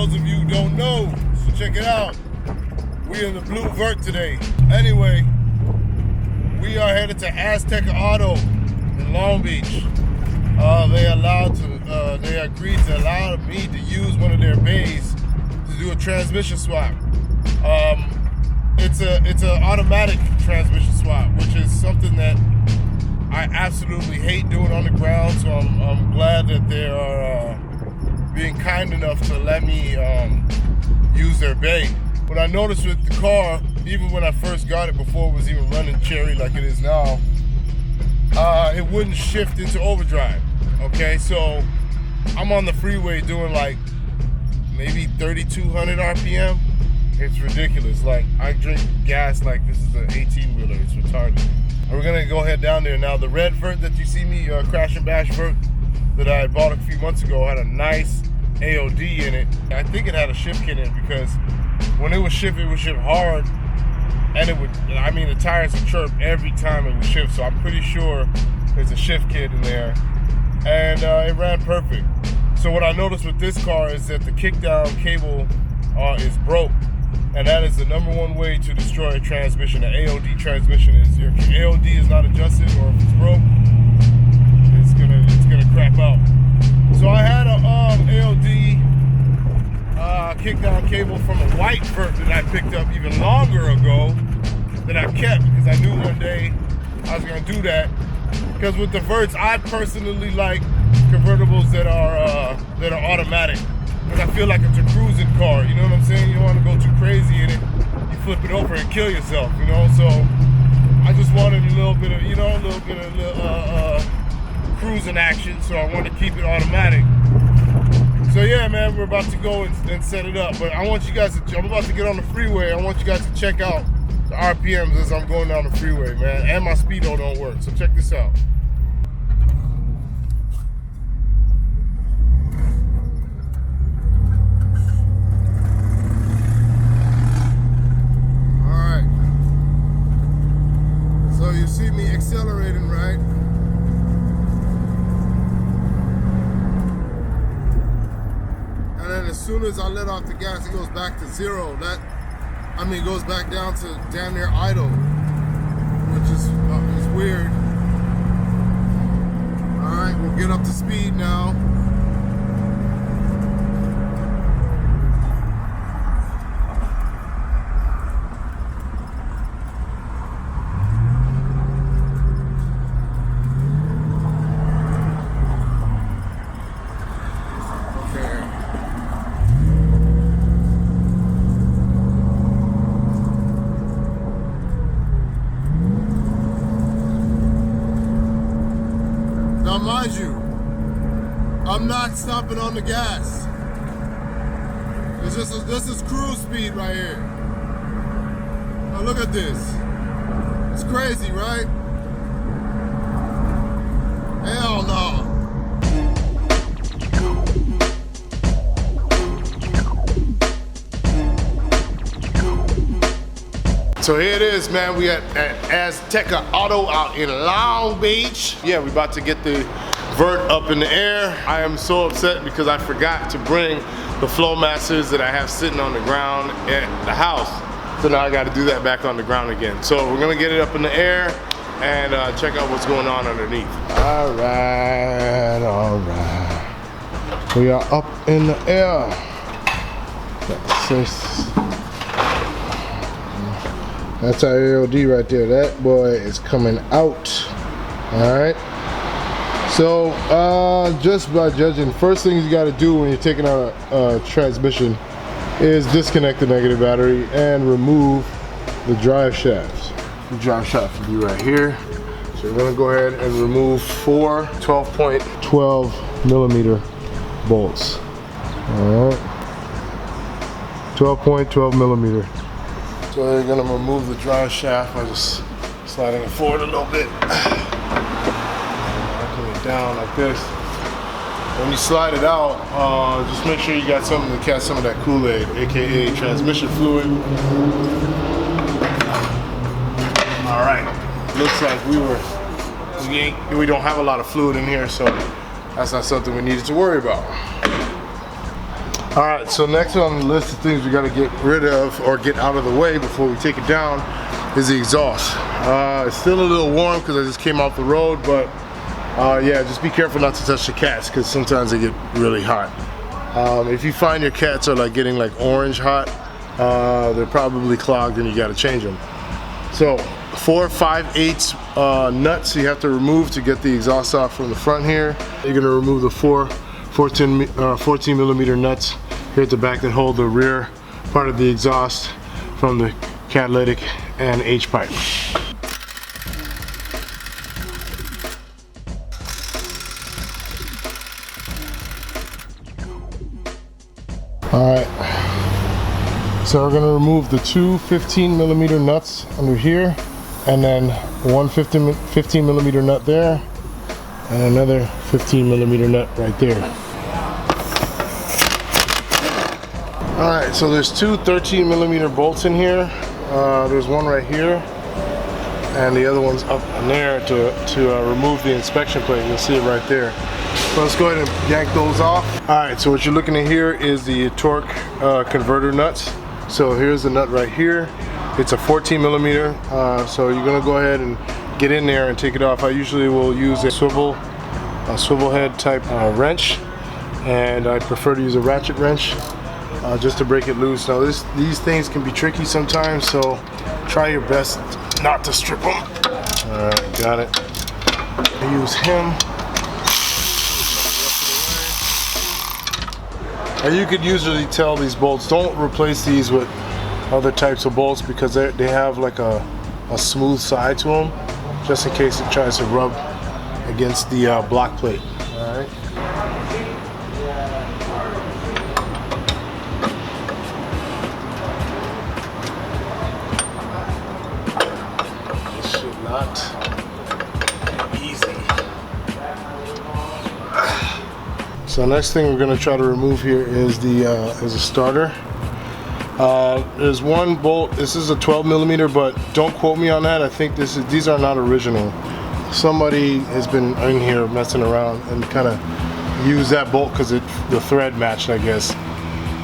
those of you who don't know, so check it out. We in the blue vert today. Anyway, we are headed to Azteca Auto in Long Beach. They agreed to allow me to use one of their bays to do a transmission swap. It's an automatic transmission swap, which is something that I absolutely hate doing on the ground. So I'm glad that they are being kind enough to let me use their bay. What I noticed with the car, even when I first got it, before it was even running cherry like it is now, it wouldn't shift into overdrive. Okay, so I'm on the freeway doing like maybe 3,200 RPM. It's ridiculous. Like, I drink gas like this is an 18-wheeler. It's retarded. And we're gonna go ahead down there now. The red vert that you see me crash and bash vert that I bought a few months ago had a nice AOD in it. I think it had a shift kit in it because when it would shift hard, and the tires would chirp every time it would shift. So I'm pretty sure there's a shift kit in there, and it ran perfect. So what I noticed with this car is that the kickdown cable is broke, and that is the #1 way to destroy a transmission. The AOD transmission is your AOD is not adjusted, or if it's broke, it's gonna crap out. So I had a AOD kickdown cable from a white vert that I picked up even longer ago that I kept because I knew one day I was gonna do that. Because with the verts, I personally like convertibles that are automatic, because I feel like it's a cruising car. You know what I'm saying? You don't want to go too crazy in it. You flip it over and kill yourself. You know, so I just wanted a little bit of cruising action. So I wanted to keep it automatic. So yeah, man, we're about to go and set it up. But I want you guys to, I'm about to get on the freeway. I want you guys to check out the RPMs as I'm going down the freeway, man. And my speedo don't work, so check this out. Alright. So you see me accelerating, right? And then as soon as I let off the gas, it goes back to zero. It goes back down to damn near idle, which is weird. All right, we'll get up to speed now. Now, mind you, I'm not stopping on the gas. This is cruise speed right here. Now look at this. It's crazy, right? Hell no. So here it is, man. We at Azteca Auto out in Long Beach. Yeah, we about to get the vert up in the air. I am so upset because I forgot to bring the flow masters that I have sitting on the ground at the house. So now I got to do that back on the ground again. So we're gonna get it up in the air and check out what's going on underneath. All right. We are up in the air. That's our AOD right there. That boy is coming out. All right. So just by judging, first thing you got to do when you're taking out a transmission is disconnect the negative battery and remove the drive shafts. The drive shaft will be right here. So we're gonna go ahead and remove 4 12.12 millimeter bolts. All right. 12.12 millimeter. So we're gonna remove the drive shaft by just sliding it forward a little bit. Knocking it down like this. When you slide it out, just make sure you got something to catch some of that Kool-Aid, aka transmission fluid. All right. Looks like we don't have a lot of fluid in here, so that's not something we needed to worry about. All right, so next on the list of things we got to get rid of or get out of the way before we take it down is the exhaust. It's still a little warm because I just came off the road, but yeah, just be careful not to touch the cats because sometimes they get really hot. If you find your cats are like getting like orange hot, they're probably clogged and you got to change them. So 4 5/8 nuts you have to remove to get the exhaust off from the front here. You're going to remove the 14 millimeter nuts here at the back that hold the rear part of the exhaust from the catalytic and H pipe. Alright, so we're going to remove the two 15 millimeter nuts under here, and then one 15 millimeter nut there, and another 15 millimeter nut right there. Alright, so there's two 13 millimeter bolts in here. There's one right here, and the other one's up in there to remove the inspection plate. You'll see it right there. So let's go ahead and yank those off. Alright, so what you're looking at here is the torque converter nuts. So here's the nut right here. It's a 14 millimeter, so you're going to go ahead and get in there and take it off. I usually will use a swivel head type wrench, and I prefer to use a ratchet wrench just to break it loose. Now these things can be tricky sometimes, so try your best not to strip them. Alright, got it. I use him. And you could usually tell these bolts, don't replace these with other types of bolts because they have like a smooth side to them, just in case it tries to rub against the block plate. Alright. This should not be easy. So next thing we're going to try to remove here is a starter. There's one bolt. This is a 12 millimeter, but don't quote me on that. I think these are not original. Somebody has been in here messing around and kind of used that bolt because the thread matched, I guess.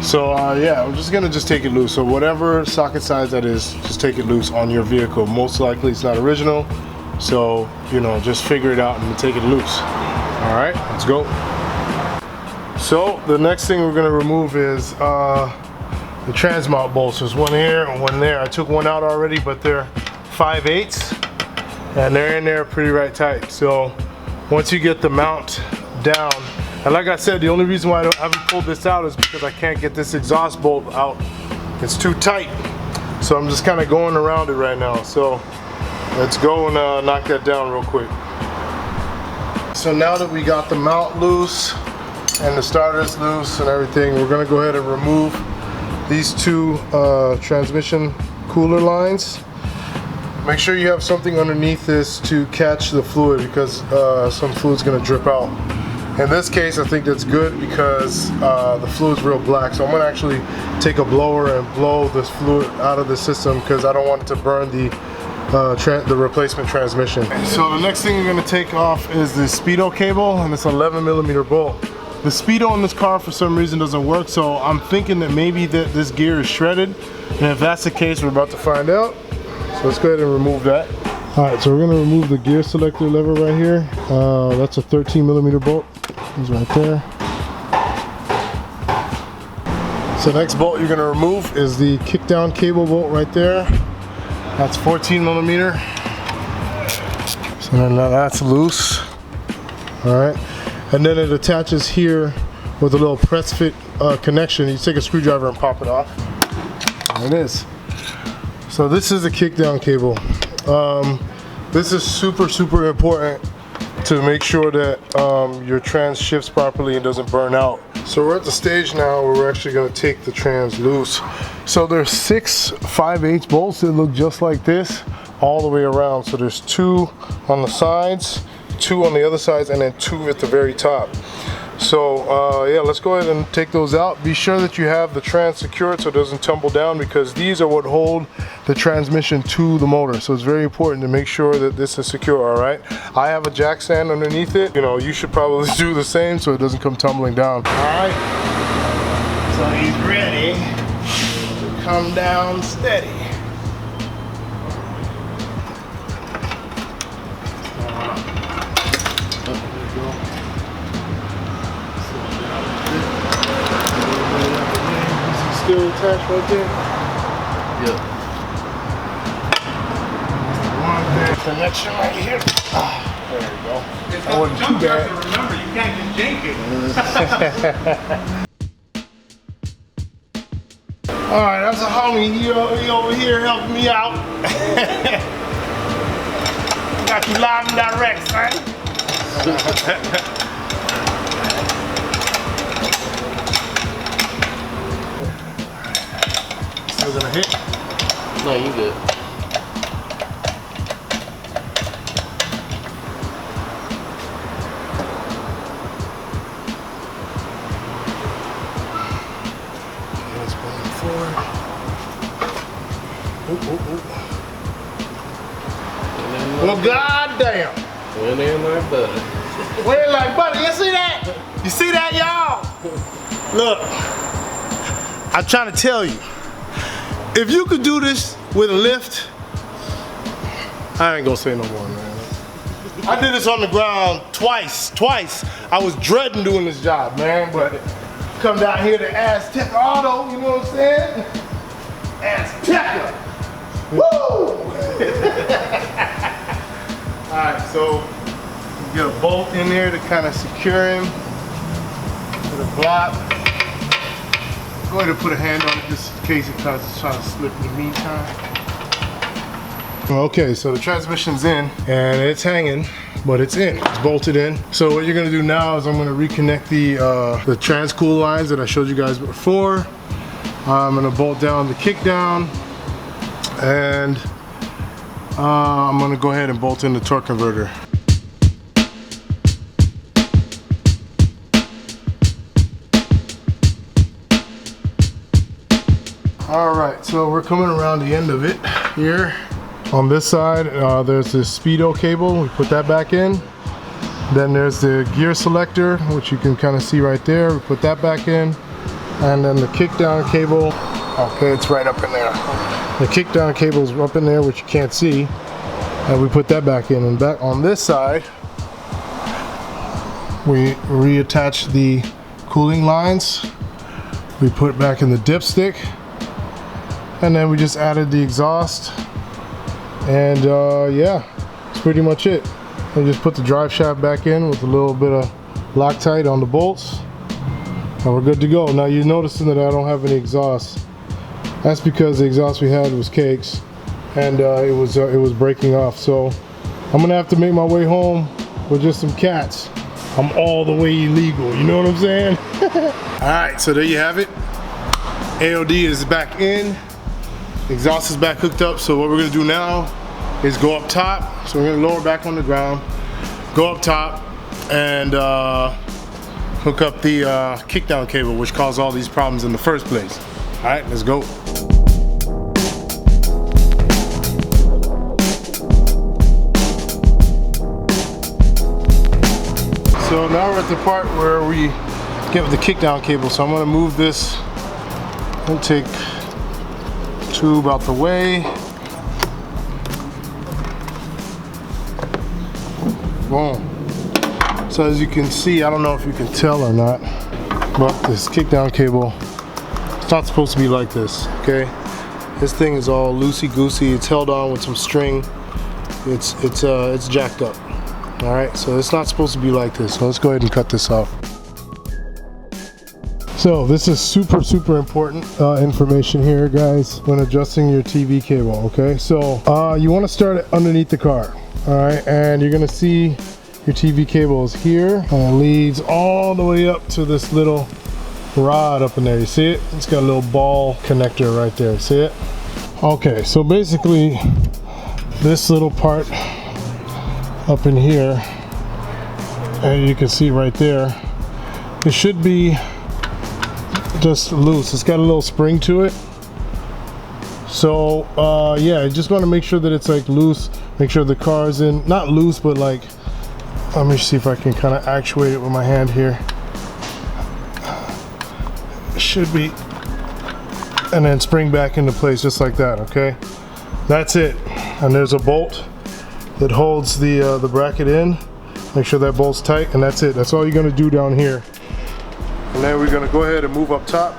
So yeah, I'm just gonna take it loose. So whatever socket size that is, just take it loose on your vehicle. Most likely it's not original, so you know, just figure it out and take it loose. All right, let's go. So the next thing we're gonna remove is the trans mount bolts. There's one here and one there. I took one out already, but they're 5/8 and they're in there pretty right tight. So once you get the mount down, and like I said, the only reason why I haven't pulled this out is because I can't get this exhaust bolt out. It's too tight. So I'm just kind of going around it right now. So let's go and knock that down real quick. So now that we got the mount loose and the starters loose and everything, we're gonna go ahead and remove these two transmission cooler lines. Make sure you have something underneath this to catch the fluid because some fluid's gonna drip out. In this case, I think that's good because the fluid's real black. So I'm gonna actually take a blower and blow this fluid out of the system because I don't want it to burn the replacement transmission. So the next thing we're gonna take off is the speedo cable, and it's an 11 millimeter bolt. The speedo in this car for some reason doesn't work, so I'm thinking that maybe this gear is shredded, and if that's the case, we're about to find out. So let's go ahead and remove that. Alright, so we're going to remove the gear selector lever right here. That's a 13 millimeter bolt. It's right there. So the next bolt you're going to remove is the kick down cable bolt right there. That's 14 millimeter. So then that's loose. Alright. And then it attaches here with a little press fit connection. You take a screwdriver and pop it off. There it is. So this is a kick down cable. This is super important to make sure that your trans shifts properly and doesn't burn out. So we're at the stage now where we're actually going to take the trans loose. So there's 6 5/8 bolts that look just like this all the way around. So there's 2 on the sides, 2 on the other sides, and then 2 at the very top. So yeah, let's go ahead and take those out. Be sure that you have the trans secured so it doesn't tumble down, because these are what hold the transmission to the motor. So it's very important to make sure that this is secure. All right, I have a jack stand underneath it. You know, you should probably do the same so it doesn't come tumbling down. All right, So he's ready to come down steady. Still attached right there? Yep. One connection right here. Ah, there we go. That wasn't too bad. Remember, you can't just jink it. Alright, that's a homie. He over here helping me out. Got you live and direct, son. Still gonna hit? No, you good. Let's pull it forward. Well, goddamn. Went in like butter. Went in like butter. You see that? You see that, y'all? Look, I'm trying to tell you. If you could do this with a lift, I ain't gonna say no more, man. I did this on the ground twice. I was dreading doing this job, man, but come down here to Aztec Auto, you know what I'm saying? Azteca. Woo! Alright, so get a bolt in there to kind of secure him to the block. Go ahead and put a hand on it just in case it tries to slip in the meantime. Okay, so the transmission's in and it's hanging, but it's in. It's bolted in. So what you're gonna do now is I'm gonna reconnect the transcool lines that I showed you guys before. I'm gonna bolt down the kick down, and I'm gonna go ahead and bolt in the torque converter. All right, so we're coming around the end of it here. On this side, there's the speedo cable. We put that back in. Then there's the gear selector, which you can kind of see right there. We put that back in. And then the kick down cable. Okay, it's right up in there. The kick down cable is up in there, which you can't see. And we put that back in. And back on this side, we reattach the cooling lines. We put back in the dipstick. And then we just added the exhaust. And yeah, that's pretty much it. We just put the drive shaft back in with a little bit of Loctite on the bolts, and we're good to go. Now you're noticing that I don't have any exhaust. That's because the exhaust we had was cakes, and it was breaking off. So I'm gonna have to make my way home with just some cats. I'm all the way illegal, you know what I'm saying? All right, so there you have it. AOD is back in. Exhaust is back hooked up, so what we're gonna do now is go up top. So we're gonna lower back on the ground, go up top, and hook up the kickdown cable, which caused all these problems in the first place. All right, let's go. So now we're at the part where we get the kickdown cable. So I'm gonna move this and take tube out the way. Boom. So as you can see, I don't know if you can tell or not, but this kickdown cable, it's not supposed to be like this, okay? This thing is all loosey-goosey. It's held on with some string. It's jacked up. All right, so it's not supposed to be like this. So let's go ahead and cut this off. So this is super important information here, guys, when adjusting your TV cable, okay? So you want to start it underneath the car, all right? And you're gonna see your TV cable is here, and it leads all the way up to this little rod up in there. You see it? It's got a little ball connector right there, see it? Okay, so basically this little part up in here, and you can see right there, it should be just loose. It's got a little spring to it. So yeah, I just want to make sure that it's like loose, make sure the car's in, not loose, but like, let me see if I can kind of actuate it with my hand here. should be. And then spring back into place just like that, okay? That's it. And there's a bolt that holds the bracket in. Make sure that bolt's tight, and that's it. That's all you're gonna do down here. And then we're gonna go ahead and move up top,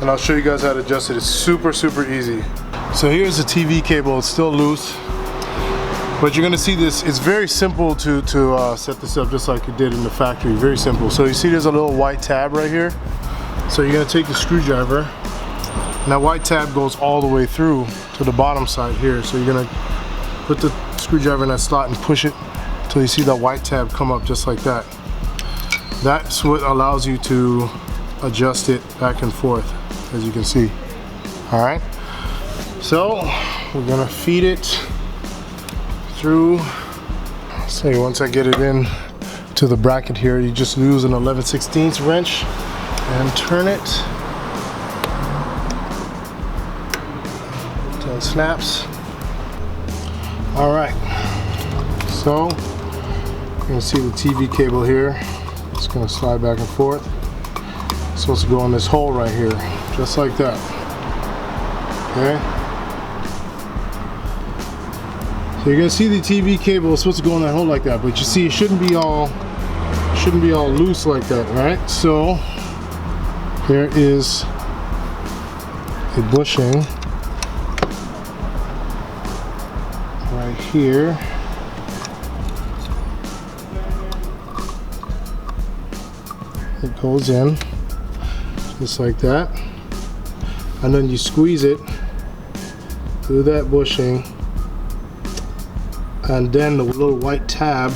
and I'll show you guys how to adjust it. It's super, super easy. So here's the TV cable. It's still loose, but you're gonna see this. It's very simple to set this up just like you did in the factory. Very simple. So you see there's a little white tab right here. So you're gonna take the screwdriver, and that white tab goes all the way through to the bottom side here. So you're gonna put the screwdriver in that slot and push it until you see that white tab come up just like that. That's what allows you to adjust it back and forth, as you can see. All right. So we're gonna feed it through. Say once I get it in to the bracket here, you just use an 11/16 wrench and turn it until it snaps. All right, so you can see the TV cable here. It's gonna slide back and forth. It's supposed to go in this hole right here, just like that. Okay. So you're gonna see the TV cable is supposed to go in that hole like that, but you see it shouldn't be all loose like that, right? So there is a bushing right here. It goes in just like that, and then you squeeze it through that bushing, and then the little white tab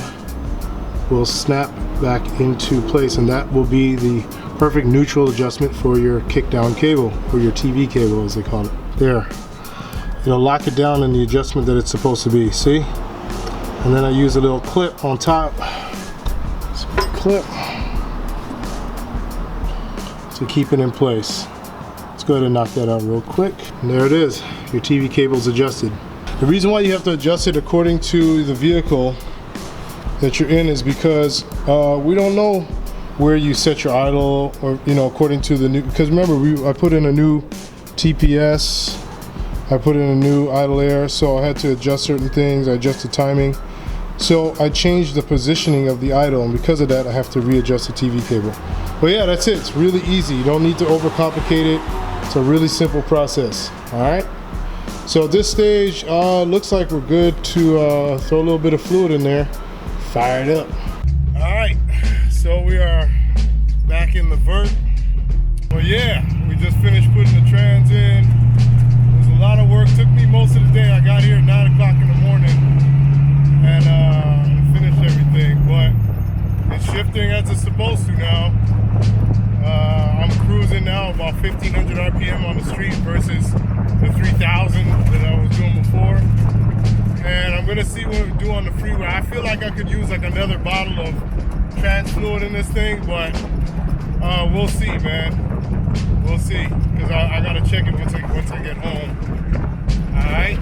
will snap back into place, and that will be the perfect neutral adjustment for your kick down cable, or your TV cable as they call it. There, it'll lock it down in the adjustment that it's supposed to be, see? And then I use a little clip on top, clip, to keep it in place. Let's go ahead and knock that out real quick. And there it is, your TV cable's adjusted. The reason why you have to adjust it according to the vehicle that you're in is because we don't know where you set your idle, or according to the new, because remember I put in a new TPS, I put in a new idle air, so I had to adjust certain things. I adjusted timing, so I changed the positioning of the idle, and because of that I have to readjust the TV cable. But yeah, that's it. It's really easy. You don't need to overcomplicate it. It's a really simple process. All right. So at this stage, looks like we're good to throw a little bit of fluid in there. Fire it up. All right. So we are back in the vert. Well, yeah, we just finished putting the trans in. It was a lot of work. Took me most of the day. I got here at 9 o'clock in the morning and finished everything. But it's shifting as it's supposed to now. I'm cruising now about 1,500 RPM on the street versus the 3,000 that I was doing before. And I'm gonna see what we do on the freeway. I feel like I could use like another bottle of trans fluid in this thing, but we'll see, man. We'll see, because I gotta check it once I get home. All right.